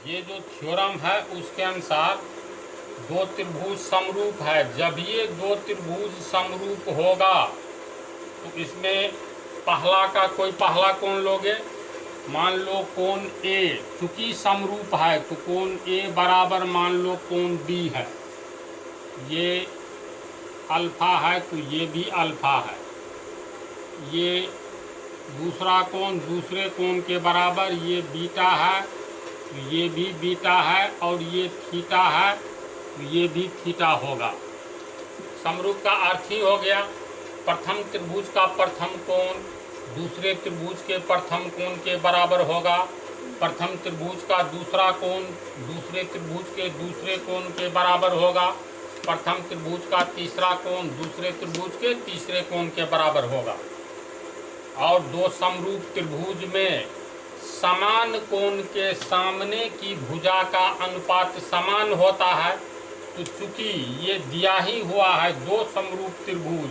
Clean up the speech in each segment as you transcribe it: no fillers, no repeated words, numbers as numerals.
ये जो थ्योरम है उसके अनुसार दो त्रिभुज समरूप है। जब ये दो त्रिभुज समरूप होगा तो इसमें पहला कोण लोगे, मान लो कोण ए, चूंकि समरूप है तो कोण ए बराबर मान लो कोण बी है। ये अल्फा है तो ये भी अल्फा है। ये दूसरा कोण दूसरे कोण के बराबर, ये बीटा है तो ये भी बीटा है, और ये थीटा है तो ये भी थीटा होगा। समरूप का अर्थ ही हो गया प्रथम त्रिभुज का प्रथम कोण दूसरे त्रिभुज के प्रथम कोण के बराबर होगा, प्रथम त्रिभुज का दूसरा कोण दूसरे त्रिभुज के दूसरे कोण के बराबर होगा, प्रथम त्रिभुज का तीसरा कोण दूसरे त्रिभुज के तीसरे कोण के बराबर होगा। और दो समरूप त्रिभुज में समान कोण के सामने की भुजा का अनुपात समान होता है। तो चूंकि ये दिया ही हुआ है दो समरूप त्रिभुज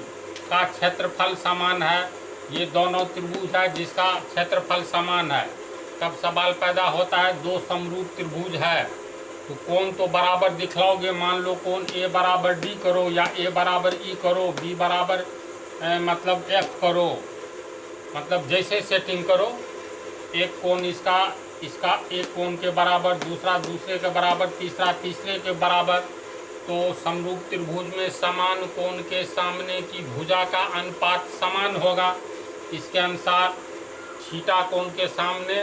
का क्षेत्रफल समान है, ये दोनों त्रिभुज है जिसका क्षेत्रफल समान है, तब सवाल पैदा होता है दो समरूप त्रिभुज है तो कोण तो बराबर दिखलाओगे। मान लो कोण ए बराबर डी करो, या ए बराबर ई करो, बी बराबर मतलब एफ करो, मतलब जैसे सेटिंग करो। एक कोण इसका एक कोण के बराबर, दूसरा दूसरे के बराबर, तीसरा तीसरे के बराबर। तो समरूप त्रिभुज में समान कोण के सामने की भुजा का अनुपात समान होगा। इसके अनुसार थीटा कोण के सामने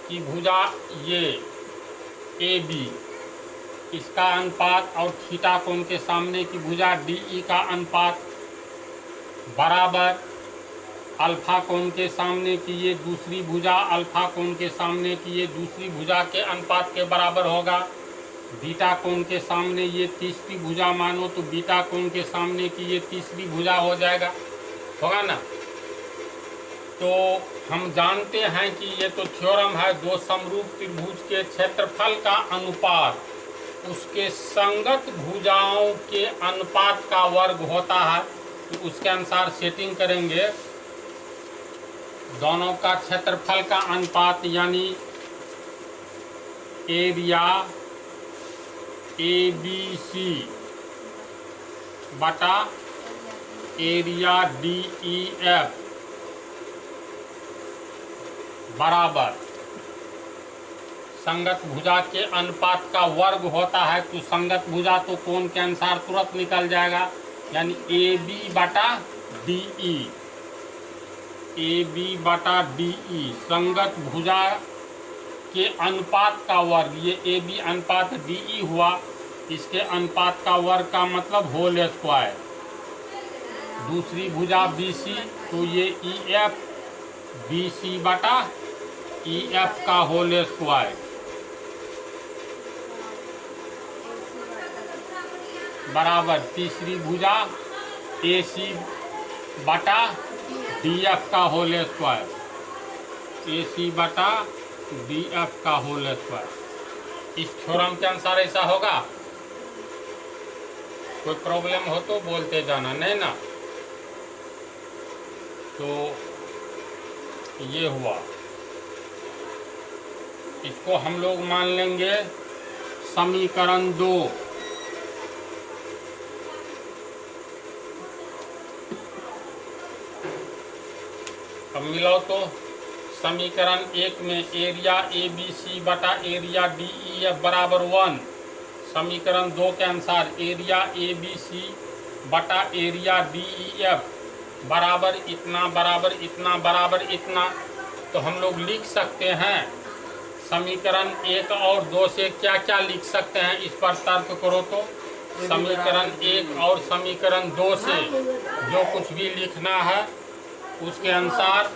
की भुजा ये ए बी, इसका अनुपात, और थीटा कोण के सामने की भुजा डी ई का अनुपात बराबर अल्फा कोण के सामने की ये दूसरी भुजा अल्फा कोण के सामने की ये दूसरी भुजा के अनुपात के बराबर होगा। बीटा कोण के सामने ये तीसरी भुजा मानो तो बीटा कोण के सामने की ये तीसरी भुजा हो जाएगा, होगा ना। तो हम जानते हैं कि ये तो थ्योरम है, दो समरूप त्रिभुज के क्षेत्रफल का अनुपात उसके संगत भुजाओं के अनुपात का वर्ग होता है। तो उसके अनुसार सेटिंग करेंगे, दोनों का क्षेत्रफल का अनुपात यानी एरिया ए बी सी बटा एरिया डी ई एफ बराबर संगत भुजा के अनुपात का वर्ग होता है। तो संगत भुजा तो कोण के अनुसार तुरंत निकल जाएगा, यानी ए बी बटा डी ई, ए बी बटा डी ई संगत भुजा के अनुपात का वर्ग, ये ए बी अनुपात डी ई हुआ, इसके अनुपात का वर्ग का मतलब होल स्क्वायर। दूसरी भुजा बी सी तो ये ई एफ बी सी बटा ई एफ का होल स्क्वायर बराबर तीसरी भुजा ए सी बटा डी एफ का होल स्क्वायर, ए सी बटा डी एफ का होल स्क्वायर। इस थ्योरम के अनुसार ऐसा होगा। कोई प्रॉब्लम हो तो बोलते जाना, नहीं ना। तो ये हुआ, इसको हम लोग मान लेंगे समीकरण 2। अब मिलाओ तो समीकरण 1 में एरिया ए बी सी बटा एरिया डी ई एफ बराबर 1। समीकरण 2 के अनुसार एरिया ए बी सी बटा एरिया डी ई एफ बराबर इतना बराबर इतना बराबर इतना। तो हम लोग लिख सकते हैं समीकरण 1 और 2 से क्या क्या लिख सकते हैं, इस पर तर्क करो। तो समीकरण 1 और समीकरण 2 से जो कुछ भी लिखना है उसके अनुसार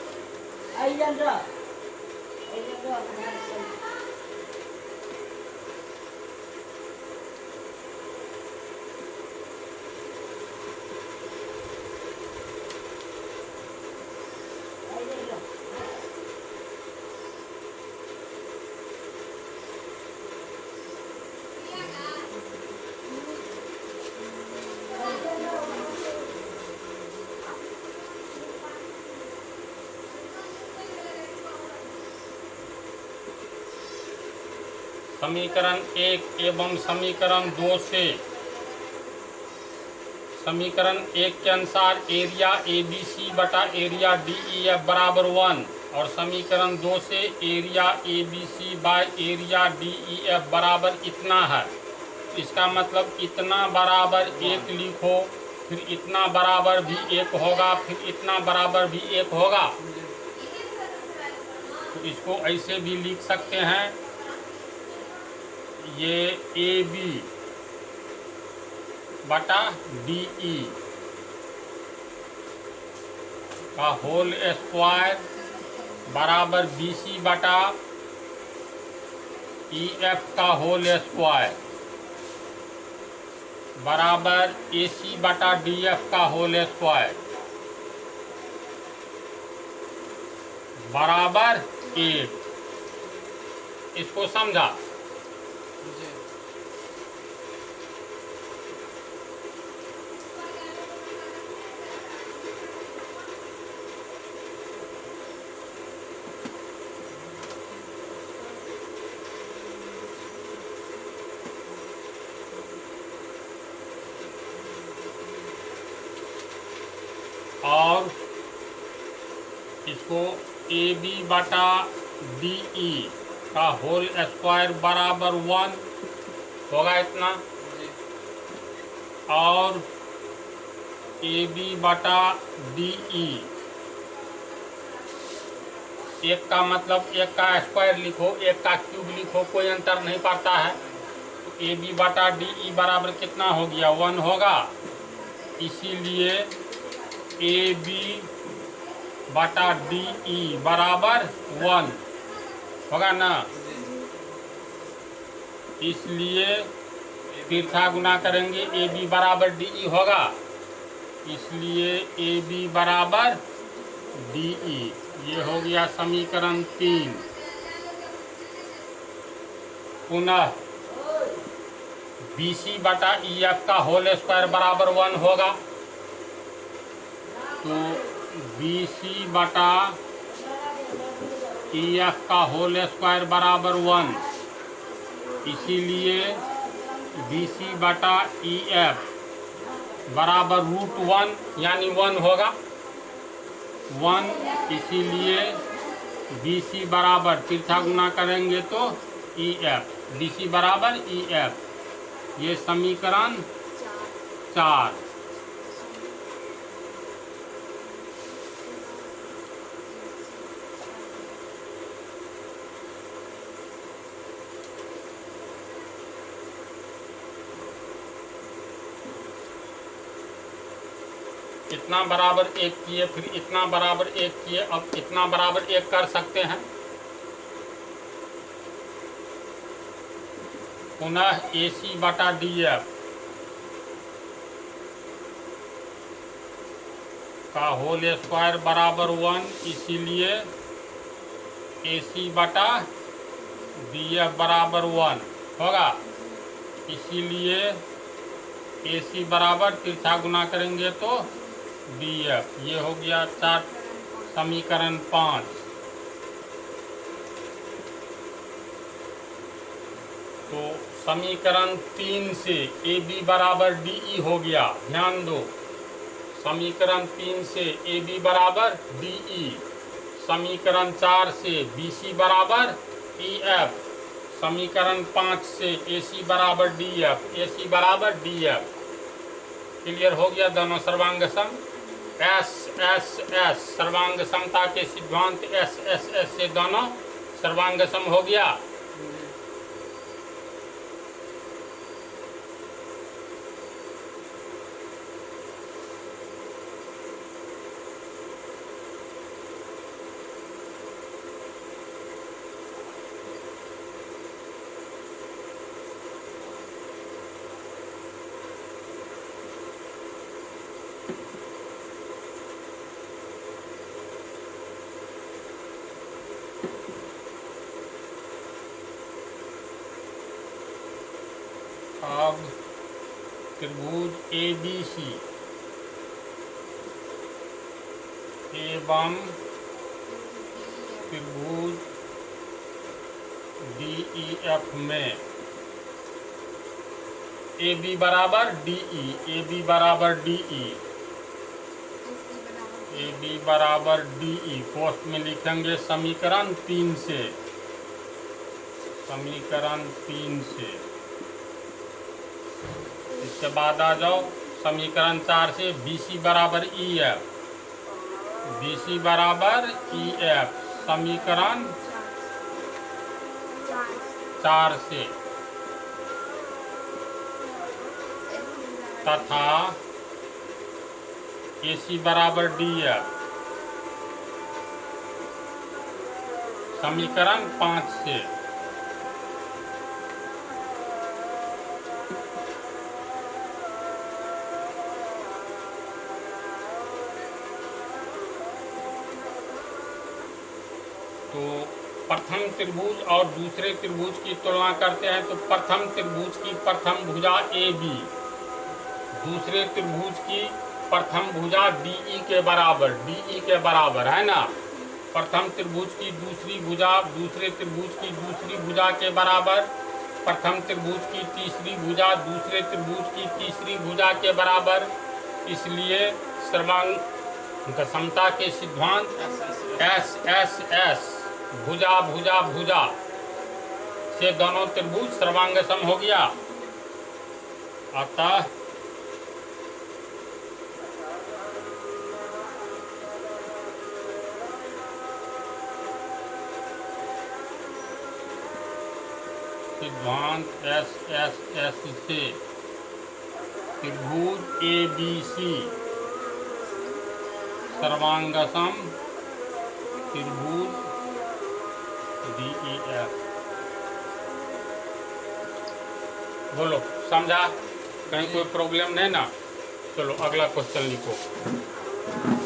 समीकरण 1 एवं समीकरण 2 से समीकरण 1 के अनुसार एरिया ABC बटा एरिया DEF बराबर 1 और समीकरण 2 से area ABC by area DEF बराबर इतना है। इसका मतलब इतना बराबर 1 लिखो, फिर इतना बराबर भी 1 होगा, फिर इतना बराबर भी 1 होगा। तो इसको ऐसे भी लिख सकते हैं, ये AB बटा DE का होल स्क्वायर बराबर BC बटा EF का होल स्क्वायर बराबर AC बटा DF का होल स्क्वायर बराबर 1। इसको समझा? और इसको AB बटा DE का होल स्क्वायर बराबर 1 होगा इतना, और AB बटा DE एक का मतलब एक का स्क्वायर लिखो, एक का क्यूब लिखो, कोई अंतर नहीं पड़ता है। तो AB बटा DE बराबर कितना हो गया? 1 होगा। इसीलिए AB बटा DE बराबर 1 होगा ना। इसलिए तिरछा गुना करेंगे, AB बराबर DE होगा, इसलिए AB बराबर DE। ये हो गया समीकरण 3। पुनः BC बटा EF का होल स्क्वायर बराबर 1 होगा। तो BC बटा EF का होल स्क्वायर बराबर 1, इसीलिए BC बटा EF बराबर √1 यानी 1 होगा 1। इसीलिए BC बराबर तिरछा गुना करेंगे तो EF, BC बराबर EF। ये समीकरण 4। इतना बराबर 1 किए, फिर इतना बराबर 1 किए, अब इतना बराबर 1 कर सकते हैं। पुनः AC बटा DF का होल स्क्वायर बराबर 1, इसीलिए AC बटा DF बराबर 1 होगा। इसीलिए AC बराबर तिरछा गुना करेंगे तो DF। ये हो गया समीकरण 5। तो समीकरण 3 से AB बराबर DE हो गया, ध्यान दो। समीकरण 3 से AB बराबर DE, समीकरण 4 से BC बराबर EF, समीकरण 5 से AC बराबर DF, AC बराबर DF। क्लियर हो गया दोनों सर्वांग सम। S सर्वांग समता के सिद्धांत S से दोनों सर्वांग सम हो गया। अब त्रिभुज ABC एवं त्रिभुज डी ई एफ में ए बी बराबर डी ई, ए बी बराबर डी ई, ए बी बराबर डी ई। पोस्ट में लिखेंगे समीकरण 3 से, समीकरण 3 से। इसके बाद आ जाओ समीकरण 4 से, बी सी बराबर ई एफ, बी सी बराबर ई एफ समीकरण 4 से, तथा ए सी बराबर डी एफ समीकरण 5 से। तो प्रथम त्रिभुज और दूसरे त्रिभुज की तुलना करते हैं तो प्रथम त्रिभुज की प्रथम भुजा ए बी, दूसरे त्रिभुज की प्रथम भुजा डी ई के बराबर, डी ई के बराबर है ना। प्रथम त्रिभुज की दूसरी भुजा दूसरे त्रिभुज की दूसरी भुजा के बराबर, प्रथम त्रिभुज की तीसरी भुजा दूसरे त्रिभुज की तीसरी भुजा के बराबर। इसलिए सर्वांग समता के सिद्धांत एस एस एस भुजा भुजा भुजा से दोनों त्रिभुज सर्वांग सम हो गया। अतः सिद्धांत एस एस एस से त्रिभुज ए बी सी सर्वांगसम त्रिभुज डी ई एफ। बोलो समझा? कहीं कोई प्रॉब्लम नहीं ना? चलो अगला क्वेश्चन लिखो।